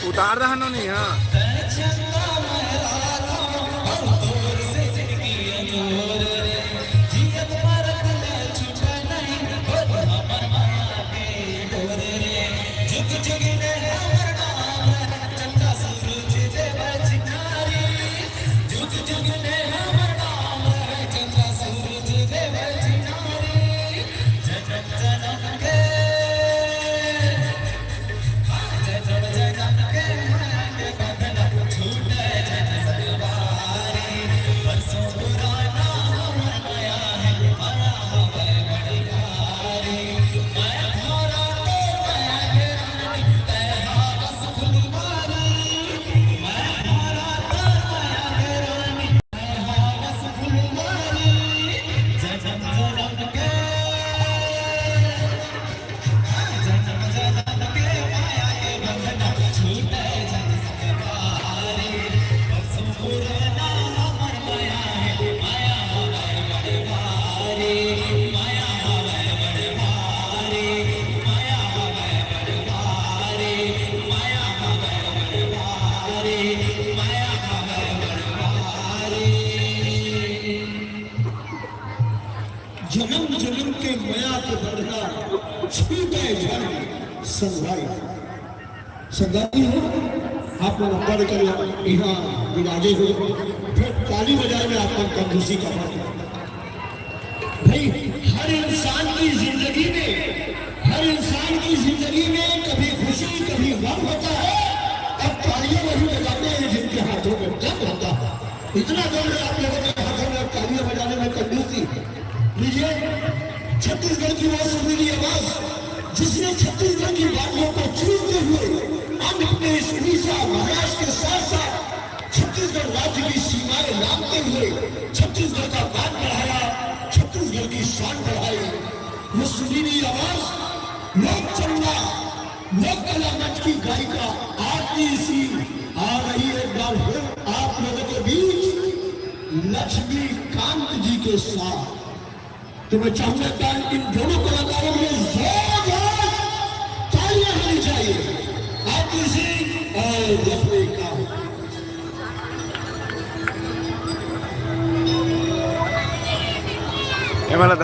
उतार दहनो नहीं। हाँ जन्म जन्म के माया के बंधना छूटे जन संगाई संगाई हो। आप लोग पढ़ कर यहाँ विराजे हो, फिर ताली बजाए में आपको कंजूसी का बात। भाई हर इंसान की जिंदगी में कभी खुशी कभी गम होता है। अब तालियां वही बजाते हैं जिनके हाथों में दम होता है। इतना दम है आप लोगों के हाथों में, तालियां बजाने में कंजूसी। लीजिए छत्तीसगढ़ की वो सुरीली आवाज जिसने छत्तीसगढ़ की बातों को छूते हुए आंध्र प्रदेश, उड़ीसा, महाराष्ट्र के साथ साथ छत्तीसगढ़ राज्य की सीमाएं लांघते हुए छत्तीसगढ़ का मान बढ़ाया, छत्तीसगढ़ की शान बढ़ाई। वो सुरीली आवाज लोक चंदा लोक कला मंच की गायिका आरती सिंह आ रही है एक बार फिर आप लोगों के बीच लक्ष्मीकांत जी के साथ। तो मैं चाहूंगा इन दोनों कलाकारों में जोरदार तालियां होनी चाहिए। आरती सिंह और लक्ष्मीकांत। ये वाला